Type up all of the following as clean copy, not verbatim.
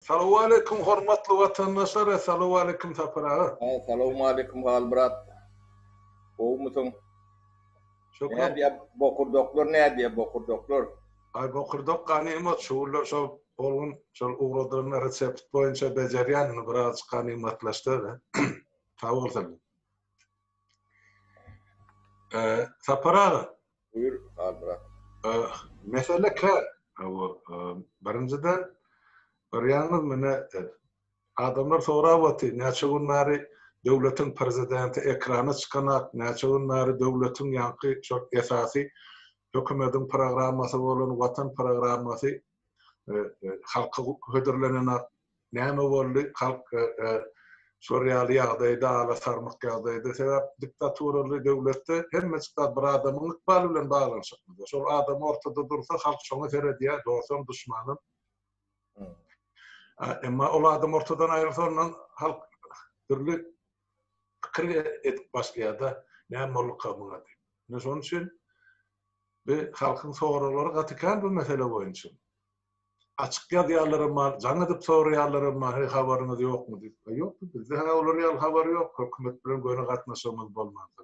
Salamu aleyküm hormatly vatandaşlar, assalamu aleyküm tapırağı. Assalamu aleyküm Halmurat. Oğumutun. Şükran. Ne diye bokurdoklar, ne diye bokurdoklar? Ay bokurdok ganimat şuurlar şol olun, şol uğradığına resept boyunca beceriyanını biraz ganimatlaştı. Tavır tabi. Tapırağı. Buyur Halmurat. Mesele ka. Birinciden, bir yalnız mene adamlar soravatı, neçe günleri devletin prezidenti ekrana çıkanak, neçe günleri devletin yankı çok esası hükümetin programması bolan vatan programması halka hödürlenen näme boldy halk Suriyali ýagdaýda ala sarmak ýagdaýda sebäp diktaturaly döwletde hemme çıkar bir adamyň ykbaly bilen baglanyşyp. Şol adam ortada dursa halk şoňa seredýär, dostum düşmanım. Emma ol adam ortadan aýrylsa ondan halk türlü pikir etip başlaýar-da näme bolup kalmagy. Şoň üçin ve halkın soruları gatykan bu mesele boýunça. Açık ýazýarlarym bar, jaň edip soraýarlarym bar, habaryňyz ýokmy diýip. Ýok, bizde olar ýal habary ýok, hökümet bilen göne gatnaşmamyz bolmady.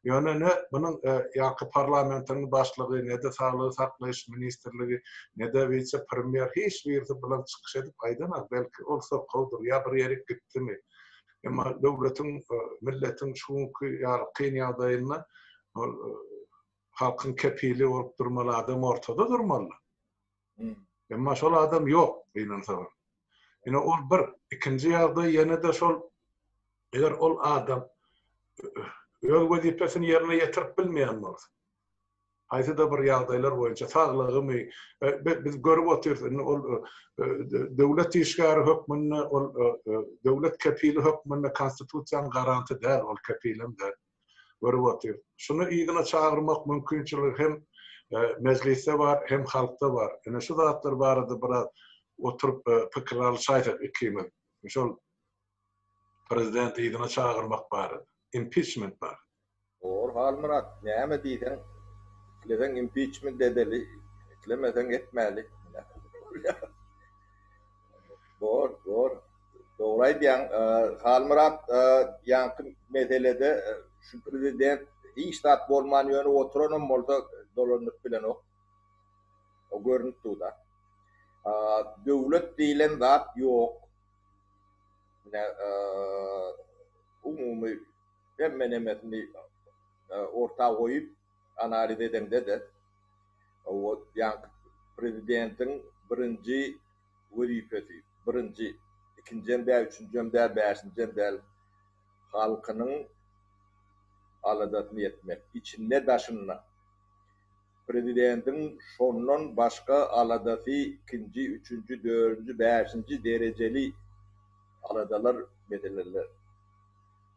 Ýöne ne munyň ýaky parlamentyň başlygy, ne de saglyk saklaýyş ministrligi, ne de vice premier hiç birisi bilen çykyş edip aýdana, belki olsa gowdur ýa bir ýere gitdimi. Emma döwletiň, milletin şuňky ýa kyn ýagdaýyna halkın kepili olup durmalı adam ortada durmalı. Emma şol adam yok beýnansa. Ýene ol bir ikinji ýagdaý ýene de şol eger ol adam öz wezipesini ýerine ýetirip bilmeýän bolsa. Haýsy da bir ýagdaýlar boýunça saglygymy biz görüp oturýarys. Ol döwlet işgary hökmüne, ol döwlet kepili hökmüne konstitusiýany garanty däl, ol kepilim däl. Görüp otur. Şunu ýygyna çağırmak mümkinçiligi hem mecliste var, hem halkta var. Ene şu zatlar barada biraz oturup pikir alşaýdyk ikimiz. Şol prezident ýygyna çağırmak barada. Impeachment bar. Or Halmurat, näme diýsen? Kileň impeachment dedeli, kilemeden etmeli. Doğru. Doğray diýen Halmurat ýanky meselede şu prezident iştat bolman ýöne oturanam bolsa dolanyp bilen o görnüp turda. Döwlet diýilen zat ýok. Umumy hemme nemesini ortağa goýup analiz edende de o ýanky prezidentin birinji wezipesi, birinji, ikinji ve üçüncü ve beşinci ve halkının aladatını etmek. İçinde daşınma. Prezidentin şondan başka aladatı ikinci, üçüncü, dördüncü, beşinci dereceli aladalar bedelerler.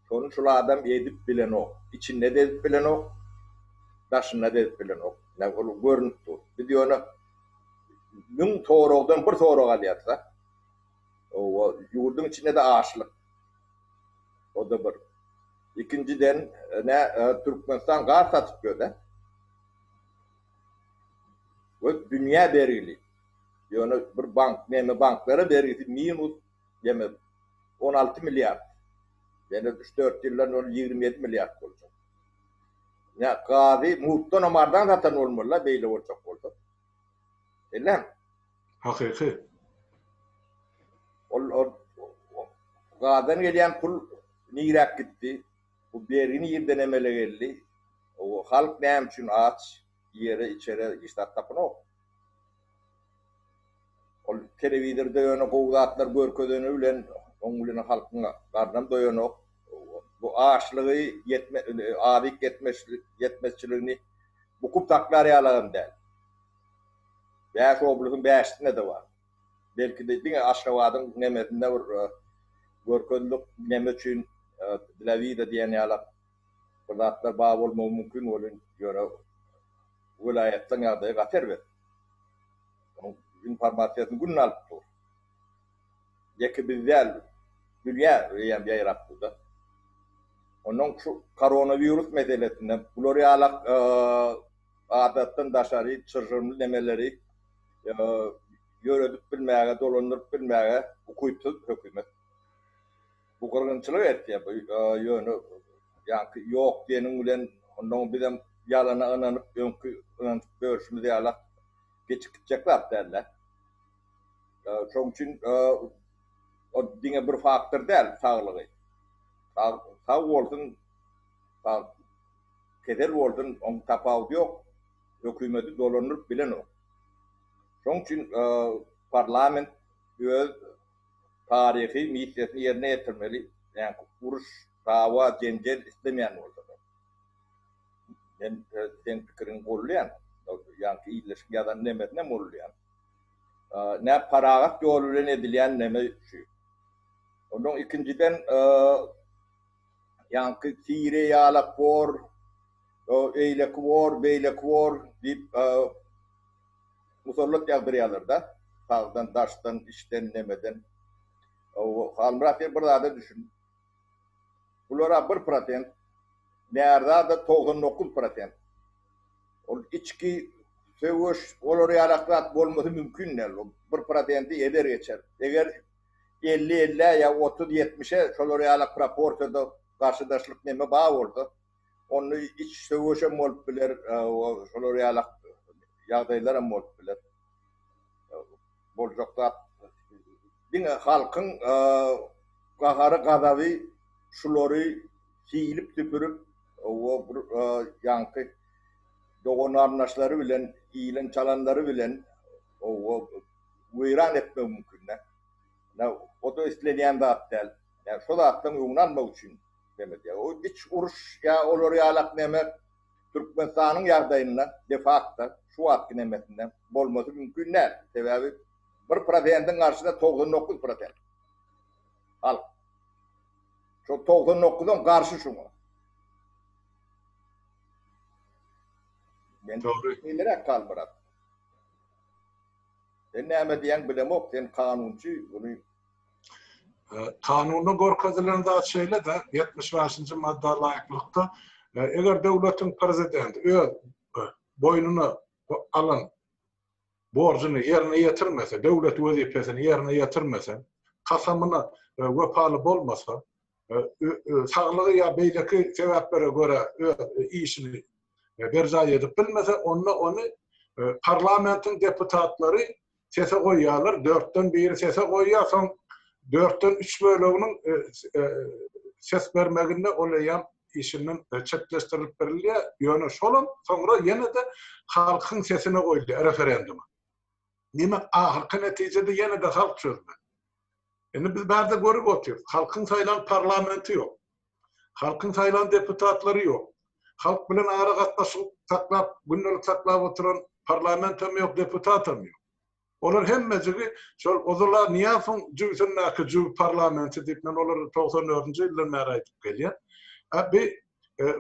Şonu şu adam edip bilen o. İçinde de edip bilen o. Daşında da edip bilen o. Ne olur görüntü. Bir de onu gün toğrağdan bir toğrağa alıyatsa o yurdun içinde de ağaçlık. O da bir. İkinciden ne Türkmenistan gaz satıp göde. O dünya berili. Yani bir bank, neme banklara berili minus yeme 16 milyar. Yani 3-4 yıldan 27 milyar olacak. Ya gazı muhtan amardan zaten olmalı, beyle olacak oldu. Değil mi? Hakiki. Gazdan gelen pul nirak gitti. Bu berini yerden emele geldi. O halk neyim için aç, yere içeri iştat tapın o. O televizyonda yönü kovdatlar görködönü bilen, onun halkın karnım doyun o. Bu ağaçlığı adik yetmezçiliğini bu kuptaklar yalan der. Beş obluğun beşinde de var. Belki de bir aşağıdın nemesinde var. Görkönlük nemes için dilavida diyen yalan. Kuptaklar bağ olma mümkün olun. Yöre vilayetten yağdaya kater ver. İnformasyasını günün alıp dur. Yeki bizler dünya yayrak burada. Onun şu koronavirüs meselesinden floriyalak adattan daşarı çırjırmlı nemeleri yöredip bilmeye, dolanırıp bilmeye kuytu hükümet. Bu kırgınçılık etti yönü yani yok diyenin bilen ondan bilen yalana inanıp önkü görüşümüzü yala geçecekler derler. Çünkü için o dine bir faktör değil sağlığı. Sağ olsun, kedel olsun, on tapavdı yok. Hükümeti dolanıp bilen o. Çünkü için parlament öz tarihi misyasını yerine getirmeli. Yani uruş, dava, cennet istemeyen oldu. Ben senin fikrini kollayan, yani iyileşkin ya da ne kollayan. Ne paragat yoluyla edilen ne şu. Onun ikinciden yani Sire yalak var, eylek var, beylek var deyip musallat yağdırıyorlar sağdan, taştan, işten, nemeden. Halmıratı burada da düşün. Bunlara 1%, nerede da 99%. O içki, söğüş, olur yalaklat olması mümkün değil. 1%'i eder geçer. Eğer 50 ya 30-70'e şolar yalak raportada karşıdaşlık neme bağ oldu. Onu iç söğüşe mol bilir, şolar yalak yağdaylara mol bilir. Bolcaklar. Dine halkın kaharı kadavi şuları siyilip tüpürüp o yankı doğun arnaşları bilen, iyilen çalanları bilen o uyran etme mümkün. O da istenilen de aptal. Yani şu da aptal uygulanmak için demek ya. O iç uruş ya olur yalak demek Türkmenistan'ın yağdayından de facto şu hakkı nemetinden bolması mümkün değil. Sebebi 1%'in karşısında 99%. Al. Şu 99'dan karşı şunu. Ben nelerek kalmıram. Sen ne diyen bilemok, sen kanuncu bunu. Kanunu gorkazılarında da şeyle de 75. madde layıklıkta eğer devletin prezidenti boynuna alan borcunu yerine getirmese, devlet vazifesini yerine getirmese, kasamına vefalı olmasa, sağlığı ya beydeki sebeplere göre işini berza edip bilmese, onu parlamentin deputatları sese koyuyorlar. 4'ten 1'i sese koyuyor, son 4'ten 3 bölümünün ses vermeginde olayan işinin çetleştirilip veriliyor. Yönü şolun, sonra yine de halkın sesine koydu referanduma. Demek ahırkı neticede yine de halk çözme. Yani biz berde görüp oturuyoruz. Halkın sayılan parlamenti yok. Halkın sayılan deputatları yok. Halk bilen ağrı katlaşıp taklap, günlük taklap oturan parlamentom yok, deputatom yok. Onlar hem meclisi, odalar niyafın cüvsünnaki cüv parlamenti deyip, onlar 94. yıldan mera edip geliyor.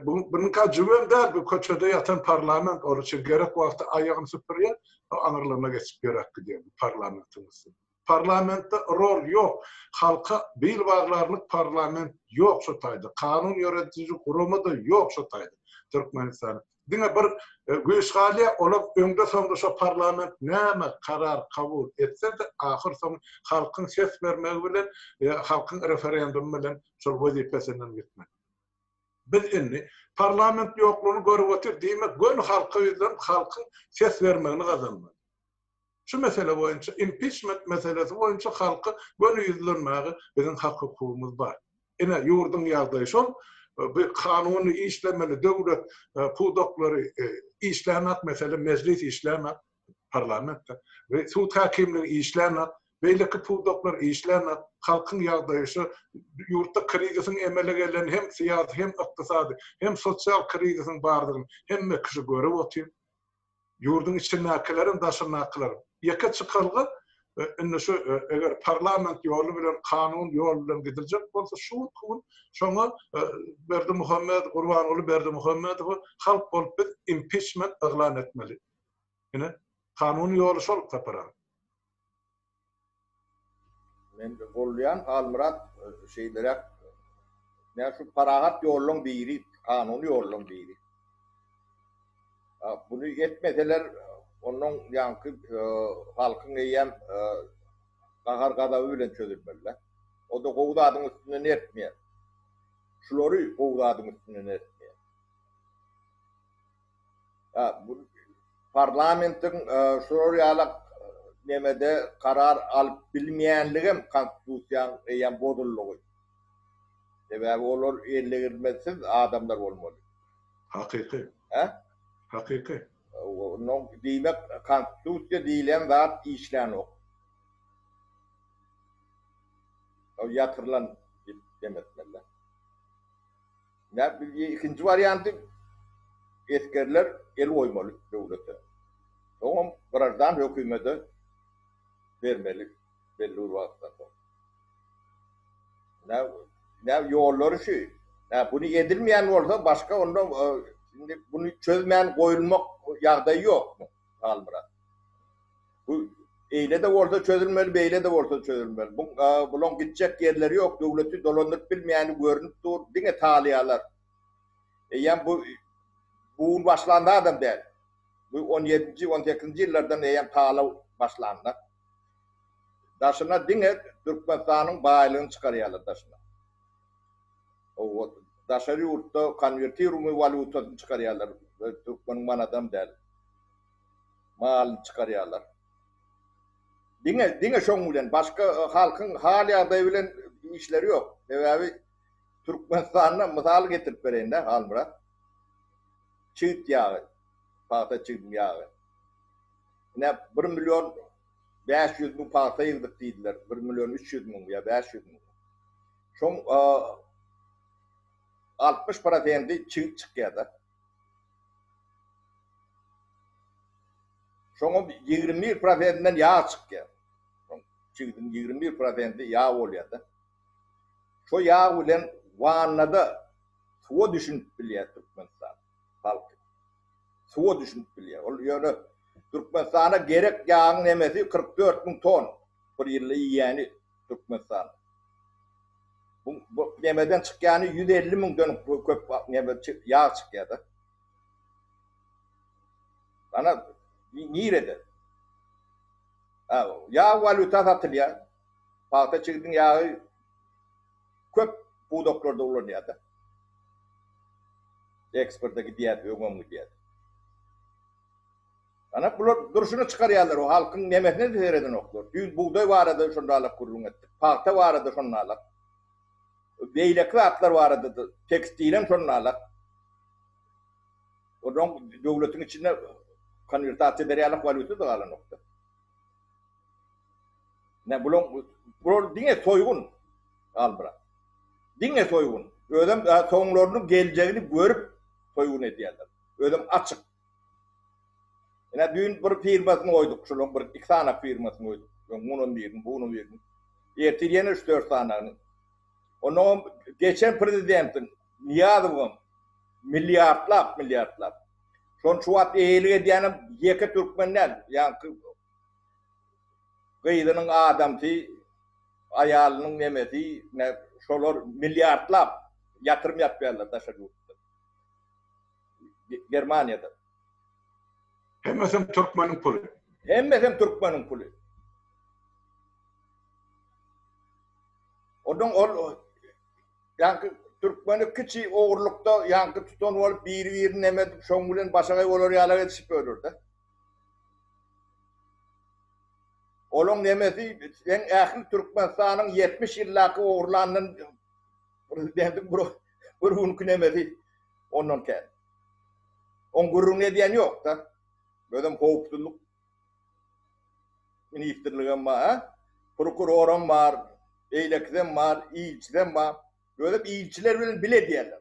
Bunun ka cüvem der, bu köçede yatan parlament, onun için gerek vakti ayağını süpürüyor, anırlarına geçip gerek gidiyor parlamentimiz. Parlamentte rol yok. Halka bil varlarlık parlament yok şu taydı. Kanun yönetici kurumu da yok şu taydı. Türkmenistan. Dine bir güçhaliye olup önde sonunda şu parlament neme karar kabul etse de ahir son halkın ses vermeyi bilen, halkın referandum bilen şu vazifesinden gitmek. Biz inni parlament yokluğunu görüp otur demek gön halkı yüzden halkın ses vermegini kazanmak. Şu mesele boyunca, impeachment meselesi boyunca halkı gönü yüzlenmeyi bizim hak hukukumuz var. Yine yurdun yağdığı şol, bir kanunu işlemeli, devlet pudokları işlemek, mesela meclis işlemek, parlamentte, ve suud hakimleri işlemek, beyleki pudoklar işlemek, halkın yağdığı şu, yurtta krizisin emele gelen hem siyasi, hem iktisadi, hem sosyal krizisin bardığını, hem mekşi görüp otuyor. Yurdun içindekilerin, dışındakilerin. Yaka çıkarlı, eğer parlament yolu bilen, kanun yolu bilen gidilecek olsa, şuna Berdi Muhammed, Kurbanoglu Berdi Muhammed, halk olup biz impeachment ilan etmeli. Yine kanun yolu şol taparan. Men kollayan Almurat şeylere, ne şu parahat yolun biri, kanun yolun biri. Bunu yetmeseler, onun yankı halkın eyyem Kahar kadavı bilen çözülmeliler. O da kovdadın üstüne etmeyen. Şuları kovdadın üstüne etmeyen. Bu parlamentin şuları alak nemede karar alıp bilmeyenligim konstitusiyan eyan bozulluğu. Sebäbi olar elle girmesiz adamlar olmalı. Hakiki. Hakiki. Onun diýmek konstitusiýa diýilen zat işlän ok. O yatırılan demekler. Ne ikinci variantı eskerler el koymalı devlete. Tamam, birazdan hükümete vermeli belli urvaktan. Ne yolları şu. Bunu edilmeyen olsa başka ondan şimdi bunu çözmeyen koyulmak yağdayı yok mu? Halmıra. Bu eyle de orta çözülmeli, beyle de orta çözülmeli. Bunun gidecek yerleri yok. Devleti dolanıp bilmeyeni görünüp dur. Dine taliyalar. Yani bu başlandı adam değil. Bu 17. 18. yıllardan eğer tala başlandı. Daşına dine Türkmenistan'ın bağlılığını çıkarıyorlar daşına. O daşarı yurtta konvertirumu valutasını çıkarıyorlar. Türkmen'in adam değil. Malını çıkarıyorlar. Dine şoňulen başka halkın hali adaybilen işleri yok. Sebäbi Türkmenistan'a misal getirip berende halmıra. Çığıt yağı, paýta çığıt yağı. Ne 1 milyon 500 bin paýta ýygdyk diýdiler. 1 milyon 300 bin ya 500 bin. Şoň 60% çığıt çykýardy. Şoň 21%'den yağ çykýar. Çığıtın 21% yağ bolýardy. Şo yağ bilen wannada suwa düşünüp bilýär Türkmenistan halky. Suwa düşünüp bilýär. Ol ýöne Türkmenistana gerek yağın nemesi 44 bin ton bir ýylda ýýäni Türkmenistan. Bu nemeden çykýany 150 bin ton köp neme yağ çykýardy. Ana nirede? Yağ valuta satılýar. Paýta çygdyň ýagy köp budoklarda ulanýardy. Eksporta gidýär, öňe gidýär. Ana bular duruşuny çykarýarlar, o halkyň nemesini tereden oklar. Düň buğday barada şondalyk gurulun etdi. Paýta barada şondalyk. Beýleki atlar barada tekstilen şondalyk. Onuň döwletiň içinde konvertasiýa berýärlik valuta da galan nokta. Ne bular diňe soýgun albyra. Diňe soýgun. Ödem soňlarynyň geljegini görüp soýgun edýärler. Ödem açyk. Ene düň bir firmasyny goýduk, şolong bir iki tane firmasyny goýduk. Muny berdim, buny berdim. Ertirýän 3-4 tanany. Onuň geçen prezidentin Niýazowyň milyardlap. Şon şu wagt eýeli edýänim ýeke türkmenler, ýa-ni gyýdynyň adamty, aýalynyň nemesi, şolar milyardlap ýatyrym ýapýarlar daşa ýurtda. Germaniýada. Hemmesem Türkmeniň puly. Hemmesem Türkmeniň puly. Onuň ýa-ni Türkmeni kiçi oğurlukda ýa-ni tutan bolup bir neme şoň bilen başga olar ýalar etişip ölürdi. Olaň nemesi en ähli Türkmenistanyň 70 ýyllaky oğurlanyň prezidenti bir unuky nemesi ondan kä. On gurrun edýän ýok da. Ödem howpsuzlyk ministrligim bar, prokurorum bar, eýlekden bar, iýçiden bar. Böyle iýçiler bilen bile diýerler.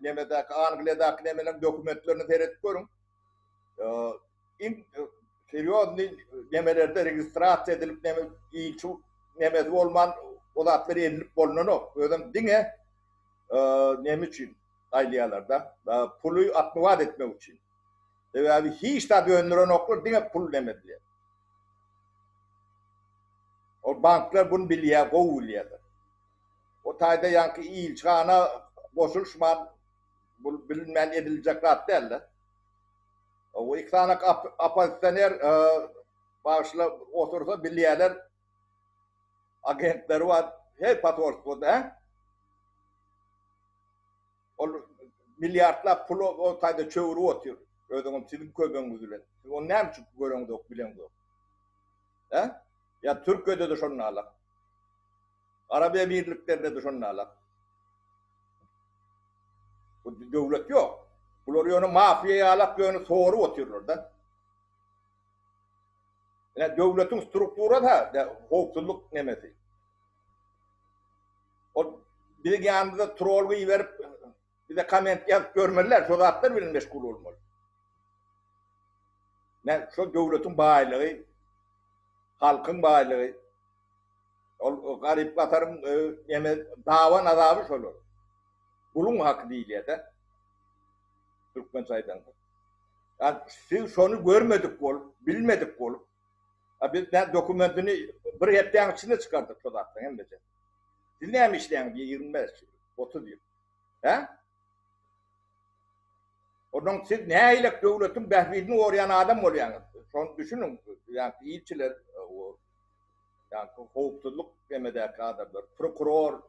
Nemedäki Angliýadaky nemelerin dokumentlerini seyretip görüň. Periodny nemelerde registrasiýa edilip iýçi nemesi bolman o zatlar edilip bolunok. Ödem diňe neme üçin aýlýarlarda puly atmawat etmek üçin. Sebäbi hiç da döndüren oklar diňe pul nemediler. O banklar bunu bilýär, gowulýar. O taýda ýanky iýilçana goşulşman bu bilinmän ediljek zat däl. O iki tane opozisyoner başla otursa bilýärler agentleri var. Her patrol bu da. O milyarlar pulu o tayda çöğürü otuyor. Ödünüm sizin köbeğiniz bilen. O ne için görüyorsunuz yok bilen yok. He? Ya Türkiye'de de şunu alak. Arabiya birliklerinde de şunu alak. Bu devlet yok. Bunları onu mafyaya alak onu soğuru oturuyorlar da. Yani devletin strukturu da hukukluk nemesi. O bir yanında trollü verip bir de comment yazıp görmeliler. Şu zatlar bilen meşgul olmalı. Ne şu devletin baylığı, halkın baylığı, o garip Katar'ın dava nazabı olur. Bunun hakkı değil ya da. Türkmen sayıdan. Yani siz şunu görmedik bol, bilmedik bol. Biz de dokumentini bir hepten içinde çıkardık şu zattan hem de. Siz ne yemişler? 25 yıl, 30 yıl. He? Onun siz ne aylık devletin behvidini uğrayan adam oluyorsunuz. Son düşünün, yani ilçiler, yani hukukluk demedeki adamlar, prokuror.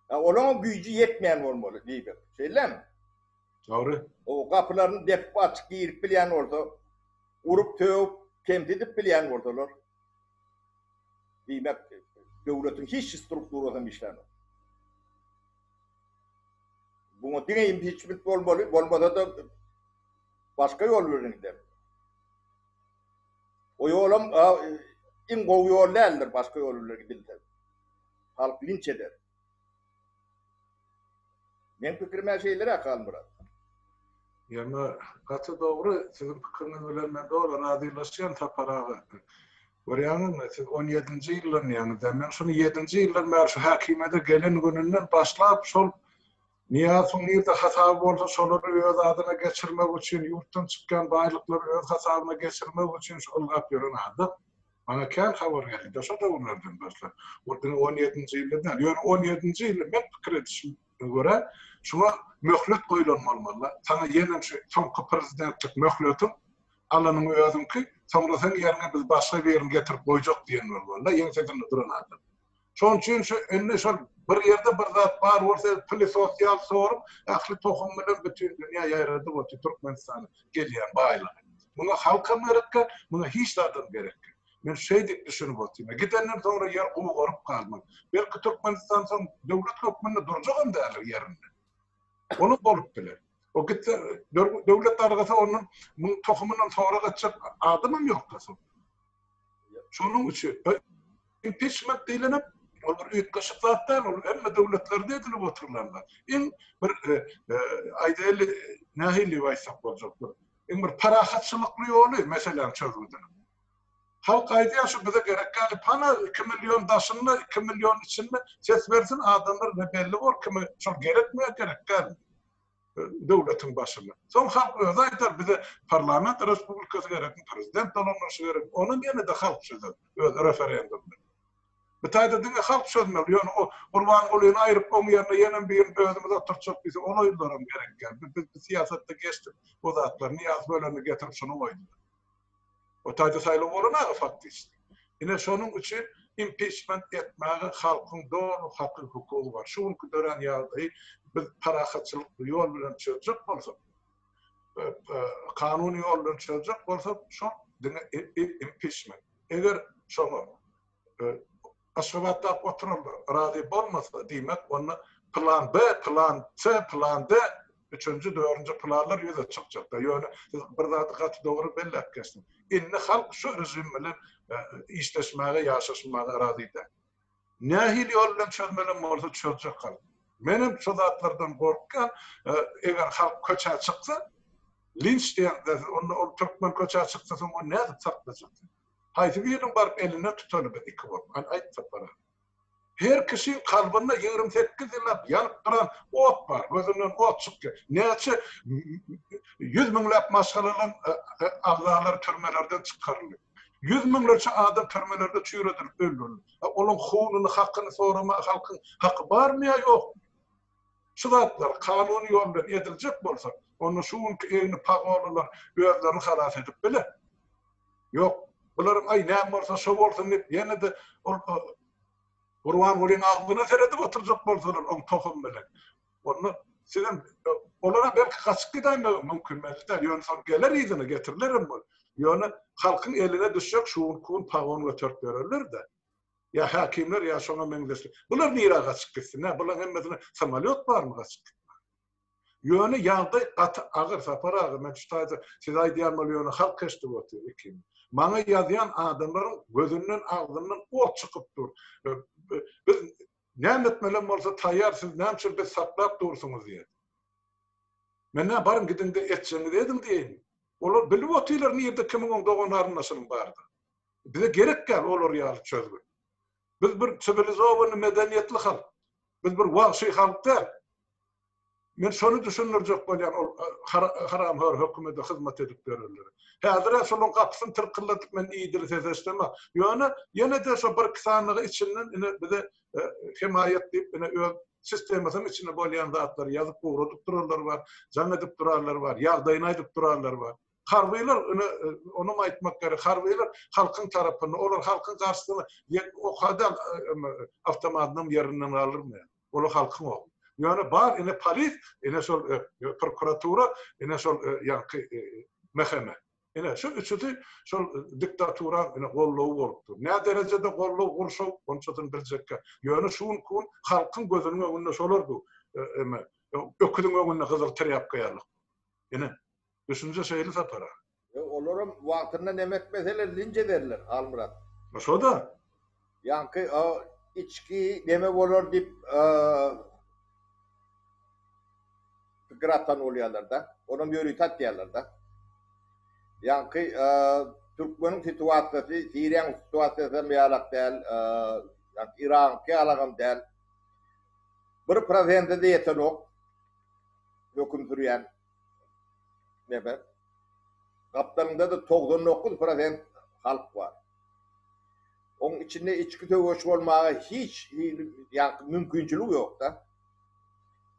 Yani onun gücü yetmeyen olmalı değil mi? Şeyler mi? Doğru. O kapılarını defip açık girip bilen oldu. Urup tövüp temdidip bilen oldular. Demek devletin hiç strukturu olan işler. Bunu dine impeachment olmalı, olmadı da başka yol verin. O yolum en koyu yol değildir, başka yollara gidilir. Halk linç eder. Benim fikrime şeylere kalmıyor. Yani katı doğru, sizin fikriniz bilen ben doğru, radyolaşan taparağı. Görüyorsunuz, siz 17. yılın yanında, ben şunu 7. yılın ben şu hakimede gelen gününden başlayıp sol Niyazın nerede hata olsa soları öz adına geçirmek için, yurttan çıkan baylıkları öz hesabına geçirmek için olgap yürün adım. Bana kâr haber geldi. Daşa da onlardan başlar. Orada 17. yılından. Yani 17. yılında ben fikir edişim göre şuna möhlet koyulmalı. Sana yenen şu sonki prezidentlik möhletim Allah'ın özüm ki sonra sen yerine biz başka bir yerini getirip koyacak diyen olmalı. Yeni sezonu duran adım. Son için şu önüne şu bir yerde bir zat var olsa pili sosyal sorum ahli tohum bilen bütün dünya yayradı o Türkmenistan'a gelen baylar. Buna halka merakka, buna hiç adam gerek. Ben şey diye düşünüp oturayım. Gidenler sonra yer kurup kalmak. Belki Türkmenistan son devlet hükmünde duracağım derler yerinde. Onu bolup bilir. O gitti devlet argası onun tohumundan sonra kaçacak adamım yok da son. Şunun için impeachment değilenip olur ülkeşiklattan olur ama devletlerde edilip otururlar. En bir aydalı nahili vaysak olacaklar. En bir parahatçılıklı yolu mesela çözüldü. Halk aydayan şu bize gerek geldi. Pana 2 milyon daşınma 2 milyon içinde ses versin adamlar ne belli var ki çok gerekmiyor gerek geldi. Devletin başında. Son halk öyle aytar bize parlament respublikası gerek, prezident olması gerek. Onun yerine de halk sözü. Öyle referandumda. Bitayda dinle halk sözmeli. Yani o kurban olayını ayırıp onun yerine yenen bir özümüze oturtacak bizi onu oyunlarım gerek geldi. Biz siyasette geçtik. O zatlar niyaz bölümünü getirip şunu oydu. O tayda sayılı olana fakti işte. Yine şunun için impeachment etmeye halkın doğru hakkı hukuku var. Şu ülke dönen yağdı. Biz parahatçılıklı yol bilen çözecek olsak, kanuni yol bilen çözecek olsak, şu impeachment. Eğer şunu aşıvatta oturuldu, razı olmasa demek onu plan B, plan C, plan D, 3. 4. planlar yüze çıkacak. Yani bir zatı katı doğru belli etkesin. İnne halk şu rejimle işleşmeye, yaşaşmaya razıydı. Nahil yol bilen çözmeli olsa çözecek halk. Benim şu zatlardan korkan, eğer halk köçe çıksa, linç diyen, o Türkmen köçe çıksa, o ne saklayacak? Haydi birinin barıp eline tutanı bir iki var. Ayıp para. Her kişinin kalbinde 28 yıllar yanıp duran ot var. Gözünden ot çıkıyor. Neyse 100 binler maşalanan avlalar türmelerden çıkarılıyor. 100 binlerce adam türmelerde çürüdür, öldürülür. Onun hununu, hakkını sorma, halkın hakkı var mı ya yok? Şu zatlar kanuni yoldan edilecek olsa, onu şu ülke evini pağolalar, özlerini halas edip bile. Yok. Bularym ay näme bolsa şo bolsun diýip ýene de Urwan bolýan agdyna seredip oturjak bolsalar on tohum bilen. Onu sizin olara belki kaçık gidayma mümkün mesela. Ýöne sonra geler ýygyny getirlerim bol. Ýöne halkyň eline düşjek şuun kuun pagony götürip bererler de. Ya hakimler ya şoňa meňdesler. Bular niýe gaçyk gitsin? Bular hemmesine samolyot barmy gaçyk? Ýöne ýagdaý agyr sapar agyr. Men şutaýda siz aýdýan bolýan halk keşdi bolýar ikin. Maňa ýazýan adamlaryň gözünden agdyndan ot çykyp dur. Biz näme etmelen bolsa taýýar siz näme üçin biz saklap dursunuz diýär. Menne barın gidin de etçeniz edim diýeň. Olar bilip otylar niýede kimiň doganlaryň nasylyň bardy. Bize gerek gel olar ýaly çözgün. Biz bir sivilizowan medeniýetli halk. Biz bir wagşy halk däl. Men şonu düşünürjek bolýan ol haram hör hökümete hyzmat edip bererler. Häzir şonuň gapysyny tırkyllatyp men iýdir sesleşdirme. Ýöne de şo bir kısanygy içinden bize himayet diýip öz sistemasynyň içinde bolýan zatlar ýazyp gowradyp durarlar bar, jan edip durarlar bar, ýagdaýyny aýdyp durarlar bar. Harbylar onu aýtmak gerek. Harbylar halkyň tarapyny, olar halkyň garşysyna o kadar awtomatnyň ýerinden alyrmy? Olar halkyň o. Ýöne bar ine polis, ine şol prokuratura, ine şol mehkeme. Ine şu üçüdi şol diktatura ine gollaw bolupdy. Nä derejede gollaw gurşaw onçadan biljekkä. Ýöne şuun kun halkyň gözüniň öňünde şolardy. Öküdiň öňünde gyzyl terýap goýarlyk. Ine düşünje şeýle sapara. Olaram wagtynda demek meseler lince derler Almurat. Şo da. Ýanky içki deme bolar dip gratan bolýarlar da. Onu ýöritat diýerler da. Ýanky Türkmeniň situasiýasy, Siriýanyň situasiýasy meýalak däl, İranky alagam däl. Bir prezidenti de ýetenok höküm sürýän. Näme? Gapdanynda da 99% halk bar. Onun içinde içki töweş bolmagy hiç ýa mümkinçilik ýok da.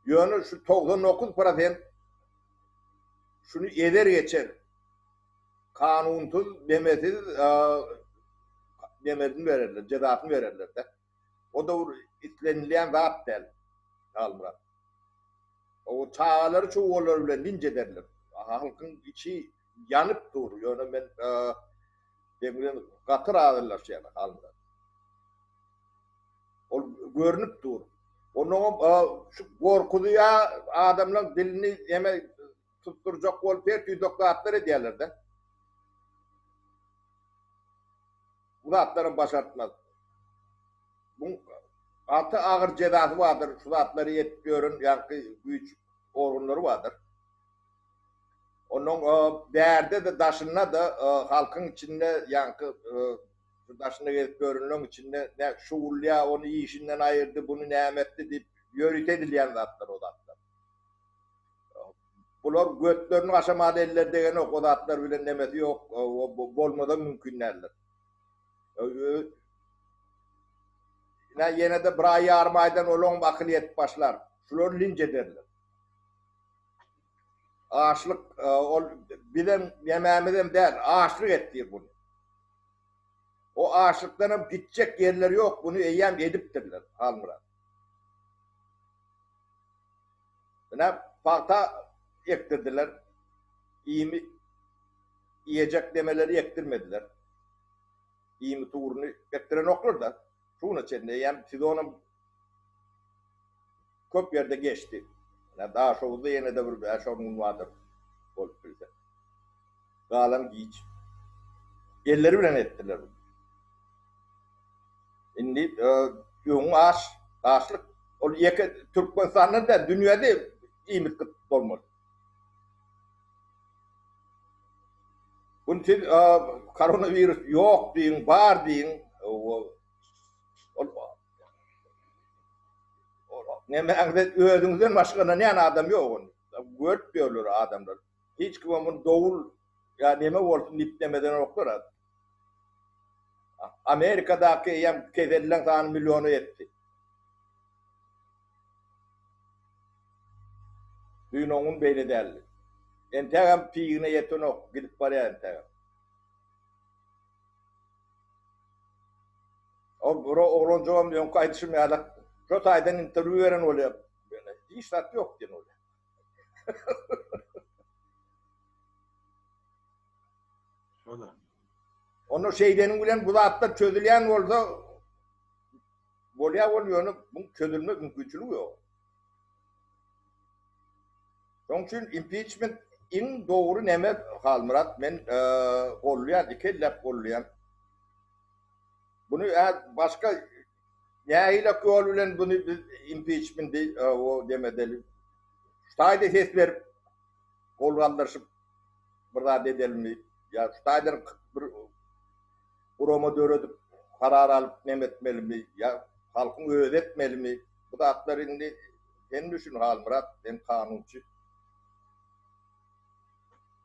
Ýöne şu 99% şunu eder geçer. Kanunsuz demesiz demedin verirler, cezasyny verirler de. O da islenilýän zat däl. Almurat. O çağaları çoğu olar bilen lince derler. Halkyň içi yanıp dur. Ýöne men demilen gatyr alyrlar şeýle Almurat. O görünüp dur. Onu şu gorkuduya adamlar dilini yeme tutturacak bol pertü doktorlar ediyorlar da. Bu zatların başartmaz. Bu altı ağır cezası vardır. Şu zatları yetmiyorun yankı güç organları vardır. Onun değerde de daşına da halkın içinde yankı daşına gelip görünün içinde ne şuurluya onu işinden ayırdı, bunu nimetti deyip yörüt edilyen zatlar o zatlar. Bunlar götlerini aşamalı eller degene o zatlar bile demesi yok, bolmadan mümkünlerler. Yine de bir yarmaydan olan bakıliyet başlar. Şular lince derler. Ağaçlık, bilen yemeğimizden değil, ağaçlık ettiği bunu. O ağaçlıkların gidecek yerleri yok, bunu eyyem ediptirler Almurat. Ne palta ektirdiler, yiyecek demeleri ektirmediler. İyi tuğrunu ektiren oklar da, şunun içinde eyyem siz onun köp yerde geçti. Yani daha şovuzda yine de bir aşağının vardır. Galan giyici. Yerleri bilen ettiler bunu. Şimdi yoğun ağaçlık, o Türk insanları da dünyada iyi mi kıt olmalı. Bunun için koronavirüs yok deyin, var deyin. Özünüzden başka ne adam yok. Görtmüyorlar adamlar. Hiç kimin doğul, ya neme olsun diplemeden oklar. Amerika'daki yem kezelilen tane milyonu etti. Dün onun beyni derli. Entegam piyine yeten ok, gidip paraya entegam. Oğlan diyorum kaydışı meyalak. Şu taydan interview veren oluyor. Hiç tat yok diyen oluyor. Onu şeydenin bilen bu da hatta çözülen olsa bolya oluyor. Bunun çözülme mümkünçülüğü yok. Onun için impeachment in doğru neme Halmurat men qollayan, ikellep qollayan. Bunu başka neyle qollayan bunu impeachment o demedeli. Stayda ses verip qo'llandirishib birda edelmi ya stayda bir uroma döredip karar alıp nemetmelimi ya halkın öğretmelimi bu da atlarını en düşün Halmurat en kanunçu.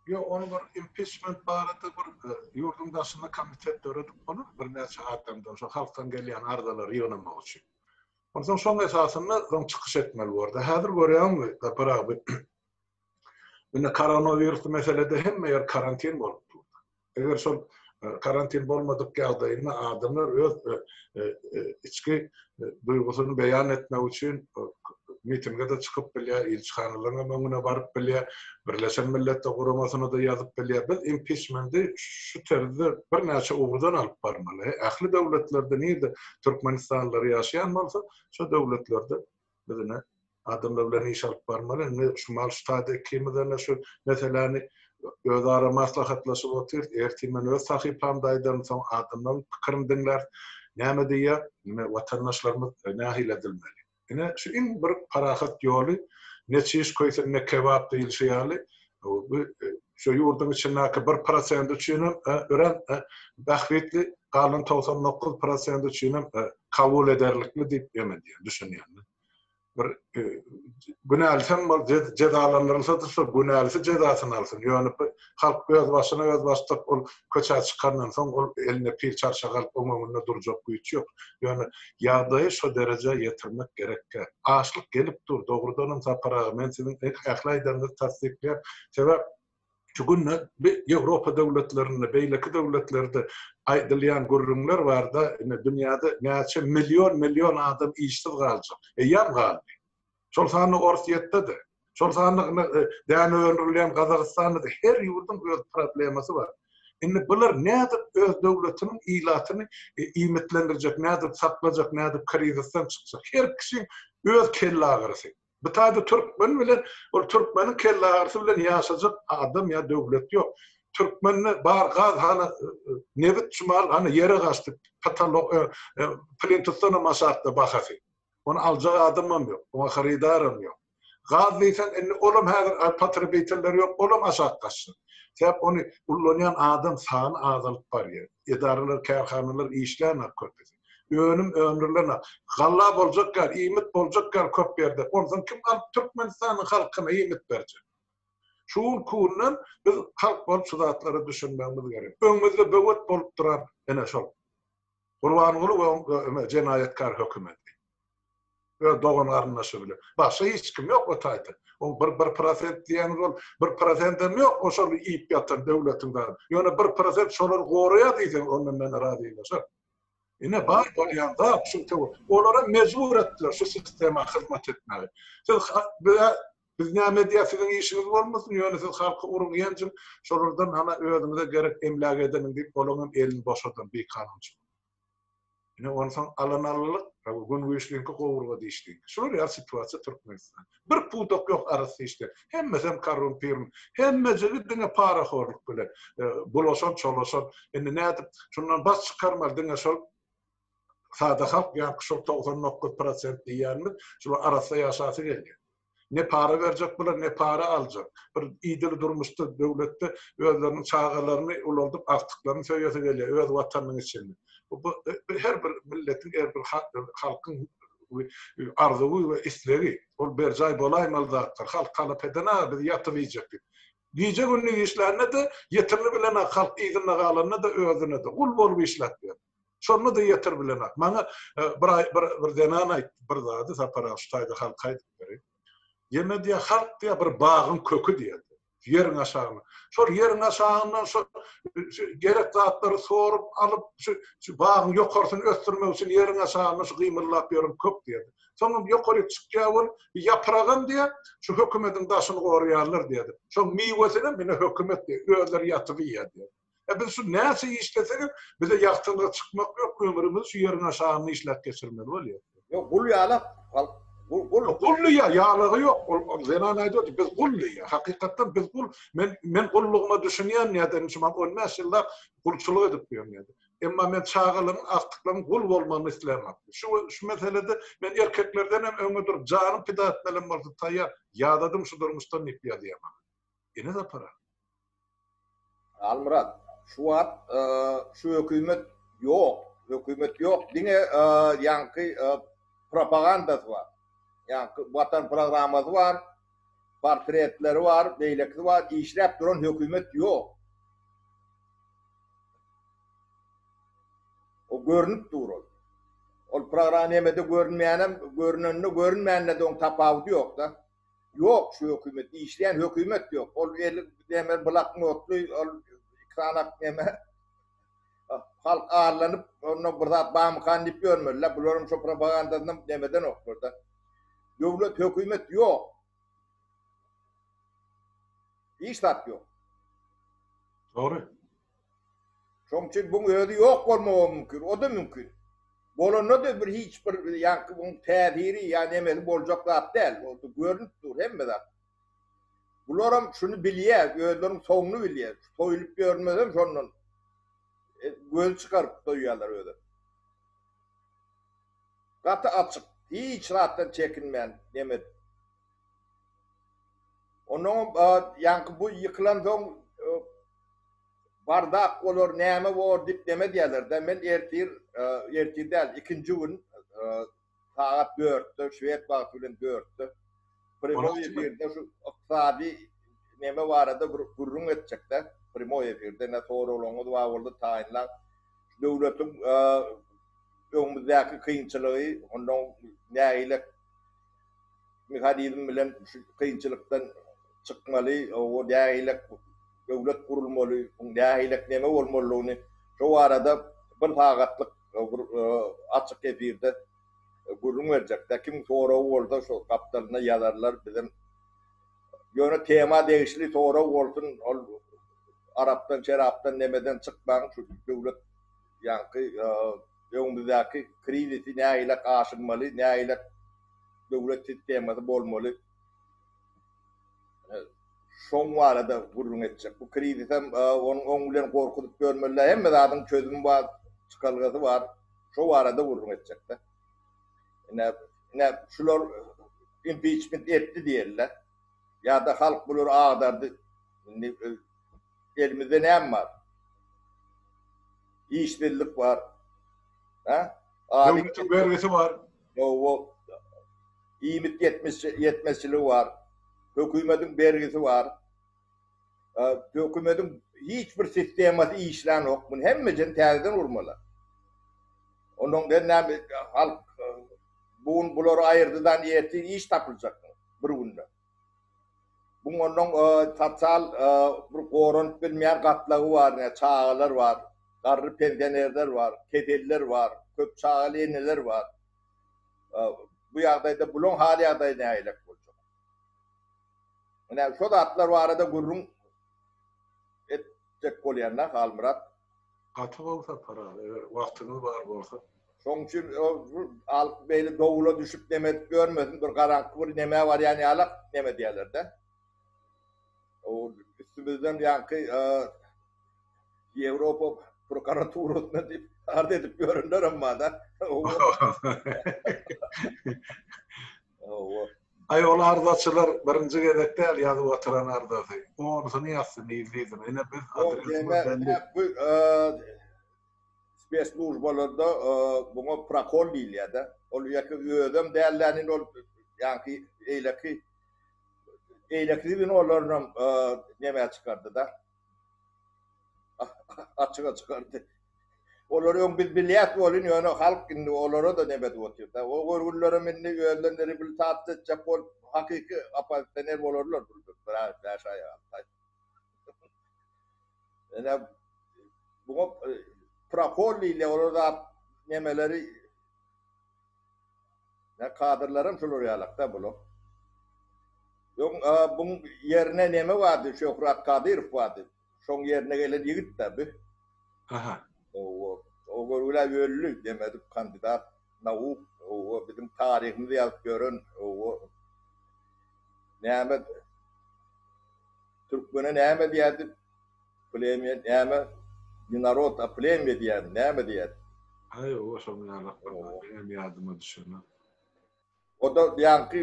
Yo, onu bir impeachment barada bir yurdun daşında komitet döredip onu bir neçe adamdan şu halktan gelen ardalar yonamak için. Ondan son esasında çıkış etmeli bu arada. Hazır görüyorum da beraber buna koronavirüs meselede hem yer karantin bolup durdu. Eğer son karantin bolmadık yağdayında adamlar öz içki duygusunu beyan etmek için mitingde de çıkıp bile ilçhanlarına önüne varıp bile Birleşen Milletler Kurumasına da yazıp bile biz impeachment'i şu tarzda bir neçe uğurdan alıp barmalı. Ahli devletlerde neydi Türkmenistanlıları yaşayan varsa şu devletlerde bizine adamlarla iş alıp barmalı. Şumal Ştade kimiden şu mesela öz ara maslahatlaşıp otur, ertimen öz sahiplandaydan son adamların fikrini dinler. Näme diýär, vatandaşlarymyz nähil edilmeli. Ine şu in bir parahat yolu, ne çiş koysa ne kebap değil şeyali. Şu yurdun içindeki 1% üçinem ören bahretli kalan 99% üçinem kabul ederlikli deyip yemediyen düşünýärler. Bir günälsen bol cezalandyrylsa günälisi cezasyny alsyn. Ýöne halk öz başyna ol köçä çykandan soň ol eline pil çarşak alyp öňünde durjak güýç ýok. Ýöne ýagdaýy şu derece ýetirmek gerekkä. Açlyk gelip dur, dogrudan sapara men sizin ähliýetinizi tasdikleýär. Sebäp şu günne Ýewropa döwletlerinde, beýleki döwletlerde aýdylýan gurrunlar bar da dünýäde näçe milyon adam işsiz galjak. Ýam galdy. Şol sany orsiýetde. Şol sany däne öldürilýän Gazagystanda her ýurdun öz problemasy bar. Indi bular näde öz döwletiniň ilatyny iýmitlendirjek, näde saklajak, näde krizisden çykjak. Her kişi öz kelle agyrysy. Bu taýda Türkmen bilen, ol Türkmeniň kelle agyrysy bilen ýaşajak adam ýa döwlet ýok. Türkmenni bar gaz hana nevit çumal hana yere gaçty. Katalog Plintostona maşatda bahasy. Onu aljak adamam ýok, ona haridarym ýok. Gaz diýsen indi olam häzir patribeytler ýok, olam aşat gaçsyn. Sebäp onu ullanýan adam sany azalyp barýar. Edaralar, kärhanalar işlärnä köpedi. Önüm ömürlerine galla boljaklar, iýmit boljaklar köp berde. Ondan kim Türkmenistanyň halkyna iýmit berjek? Şol kundan biz halk bol şudatlary düşünmemiz gerek. Öňümizde böwet bolup duran ene şol. Gurbanyny we jenayetkar hökümet. Ve doğan arnaşy bilen. Başga hiç kim ýok o taýda. O 1% diýen ol, 1% yok o şol iýip ýatan döwletiň. Ýöne 1% şolar goraýa diýsen ondan men radylaşar. Ine bar bolýanda şu olara mezbur etdiler şu sistema hyzmat etmäge. Biz näme diýäsiň işimiz bolmasyn, ýöne siz halky urunýanjyň şolardan hana özüňize gerek emlak edenin diýip bolanyň elini boşatan bir kanunçy. Ine onsan alanalylyk, gün güýçlüňki gowurga diýişdi. Şol ýa situasiýa Türkmenistan. Bir putok ýok arasy işte. Hemmesem korrumpirin, hemmesi diňe para horluk bilen. Bulaşan, çolaşan. Indi nädip şundan bas çykarmal diňe şol sada halk ýa-da şol 99% diýärmi, şol arasy ýaşasy gelýär. Ne para berjek bular, ne para aljak. Bir iýdil durmuşda döwletde özleriniň çağalaryny ulandyp aktyklaryny söýýäse gelýär, öz watanyň içinde. Bu her bir milletin, her bir halkın arzuwy we isleri. Ol berjay bolaýmaly zatlar. Halk talap edene biz ýatybyjak. Diýjek ünni işlerine de ýetirli bilen halk iýdine galanyna da özüne de gul bolup işlätýär. Şonu da ýetir bilen. Maňa bir denan aýtdy, bir zady sapara ştaýda halk aýdyp berýär. Ýemediýä halk diýär bir bagyň kökü diýär. yerin aşağına. Şol yerin aşağından gerek zatları sorup alıp şu bağın yokartını öttürmek için yerin aşağına şu gıymırlap yerin köp dedi. Sonra yukarı çıkacağın yaprağın diye şu hükümetin daşını koruyarlar dedi. Şu meyvesine bine hükümet diye öğler yatıvıya diye. Biz şu nasıl işletsek bize yaktığında çıkmak yok, ömrümüz şu yerin aşağını işlet geçirmeli oluyor. Yok kul yağla. Kullu ya yağlığı yok. Zenan diyor ki biz kullu ya. Hakikaten biz kul. Men kulluğuma düşünüyen ya dedim. Şimdi 10 yıllar kulçuluk edip diyorum ya. Ama men çağılın, aktıklarım kul olmanı istemem. Şu meselede men erkeklerden hem ömüdür canım pida etmelim vardı tayyar. Yağdadım şu durmuştan nipya diyemem. Yine de para. Almurat, şu an şu hükümet yok. Hükümet yok. Dine yankı propagandası var. Yani vatan programması var, portretleri var, beylekleri var, işlep duran hükümet yok. O görünüp durur. O program yemede görünmeyenle de on tapavut yok da. Yok şu hükümet, işleyen hükümet yok. O demir bılak notlu, o kanak yeme. Halk ağırlanıp, onu burada bağımkan deyip görmürler. Bunların şu propagandadan demeden yok burada. Devlet, hükümet yok. İşlat yok. Doğru. Çünkü için bunun öyle yok olmama mümkün. O da mümkün. Bolonda da hiçbir yankı bunun tediri yani emeli bolcaklar değil. O da görünüp dur hem de. Bunlar şunu biliyor, gözlerin sonunu biliyor. Soyulup görmeden sonra göz çıkarıp doyuyorlar öyle. Katı açık. Hiç rahattan çekinmeyen demet. Onun yankı bu yıkılan son bardak olur neyme var dip deme diyorlar da ben ertir değil. İkinci gün saat 4'te Şuvet Bakül'ün 4'te Primo efirde şu iqtisadi neme varada gurrun edecekler. Primo efirde ne sonra olağını var orada tayinler. Devletin önümüzdeki kıyınçılığı ondan neyle mihadidim bilen kıyınçılıktan çıkmalı o neyle devlet kurulmalı neyle neme olmalı şu arada bir tağatlık açık efirde gurrun verecekler. Kim sonra orada şu kaptanına yazarlar bizim yönü tema değişli sonra olsun Arap'tan şeraptan nemeden çıkman şu devlet yankı önümüzdeki krizisi neyle karşınmalı, neyle devlet sistemisi bolmalı. Son arada gurrun edecek. Bu krizisten onun korkutup görmeliler. Hem de zaten çözüm var, çıkargısı var. Şu arada gurrun edecekler. Ne şular impeachment etti diyorlar. Ya da halk bulur ağdardı. Elimizde ne var? İşbirlik var. Devletin vergisi var. O iyimit yetmezçiliği var. Hükümetin vergisi var. Hükümetin hiçbir sisteması işlen yok. Bunu hemmecen terden olmalı. Onun denen halk bunları ayırdıdan yeti iş tapılacak bir günde. Bunun tatsal bir korun bilmeyen katlığı var, ne çağlar var, karı pendenerler var, kedeller var, köp çağlı eneler var. Bu yağdayda bulun hali yağdayda ne aylak olacak. Yani şu da atlar var arada gurrun edecek olayanlar Almurat. Katı olsa para, vaktiniz var olsa. Son için alıp böyle doğula düşüp demet görmesin, bir karanlık bir neme var yani alak neme diyorlar da. O üstümüzden yankı Avrupa prokuraturasına deyip ardı edip görünler ama da. Ay ol ardaçılar birinci gedek değil ya da oturan ardası. Onu yazsın iyiliydin. Yine biz adresimiz belli. Bu speslužbalarda buna prakol değil ya da. O yakı ödem değerlerinin ol yankı eylekli onların nemeye çıkardı da. Açığa çıkardı. Onların bilyet olun yani halk indi onlara da neme diyor da. O görgüllerim indi öğlenleri bir saatte çapol hakiki apatener olurlar burada. Daha aşağıya. Yani bu Prakolli ile orada nemeleri ne kadırlarım şulur yalakta bunu. Yok bunun yerine neme vardı? Şöhrat Kadirov vardı. Şon yerine gelen yigit tabi. Aha. O görülen yöllü demedik kandidat. Navuk. O bizim tarihimizi yazıp görün. O neme Türkmene neme diyerdi? Plemiye neme Dinarota plemiye diyerdi. Neme diyerdi? Hayır, o sonra alakalı. Benim yardıma düşünün. O da yankı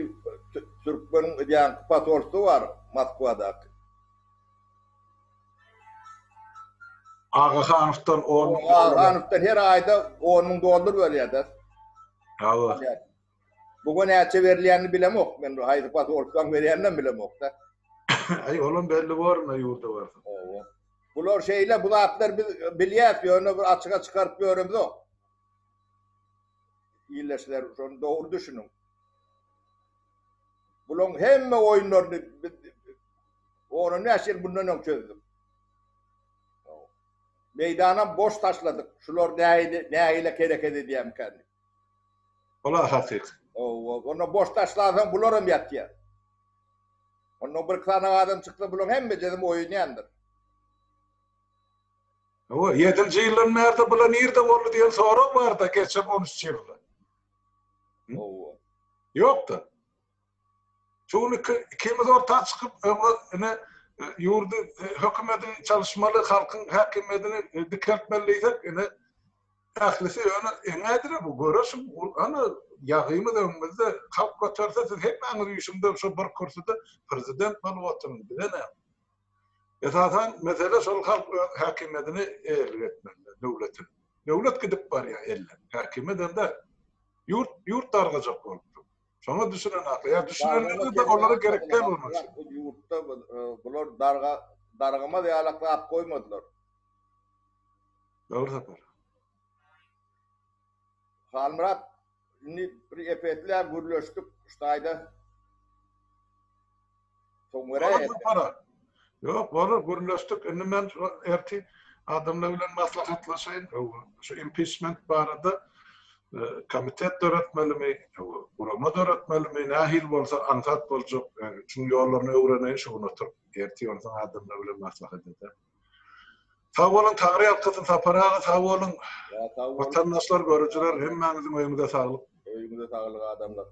Türkmen'in yankı pasortu var Moskva'da. Ağahanof'tan 10 Ağahanof'tan her ayda 10.000 dolar veriyorlar. Evet. Bugün neçe verilýänini bilemok. Men hayır pasortdan veriýänden bilemok da. Ay oğlum belli var mı yurda var? Bular şeyle bu atlar bilýär, onu açığa çıkarıp görüyoruz o. İyileşler, onu doğru düşünün. Bulun hemme oyunlarını onu näşir bundan çözdüm. Meydana boş taşladık. Şular näile kerek edýär kendi. Ola hakik. Onu boş taşladan bularım yatýar. Onu bir tane adam çıktı bulun hemme dedim oynayandır. O 7. yılın nerede bulan nerede oldu diye soru var da geçen 13 yılda. Yok da. Çünkü ikimiz ortaya çıkıp yurdu hükümeti çalışmalı halkın hakimiyetini dikkatmeliysek ahlisi nedir bu görürsün ana yağımı da önümüzde kalk götürse siz hep anlıyorsunuz şu bir kürsüde prezident malumatını bilene. Zaten mesele sol halk hakimiyetini etmeli devletin. Devlet gidip var ya elle. Hakimiyeten de yurt dargacak oldu. Sonra düşünen aklı. Ya düşünenler de onlara gereken olmaz. Yurtta bunlar dargama diye alakla at koymadılar. Doğru sapar. Halmurat bir epeytler gürleştik ustayda. Para. Yok var gürleştik. Şimdi ben erti adamla bilen maslahatlaşayım. Şu impeachment barada komitet öğretmeli mi, kurama öğretmeli mi, nahil olsa ansat olacak. Çünkü yollarını öğreneyin şu unutup. Erti ondan adamla bilen maslahat eder. Sağ olun, Tanrı alkısın, saparağı sağ olun. Vatandaşlar, görücüler, hemmenizin oyumuza sağlık. Oyumuza sağlık adamlar.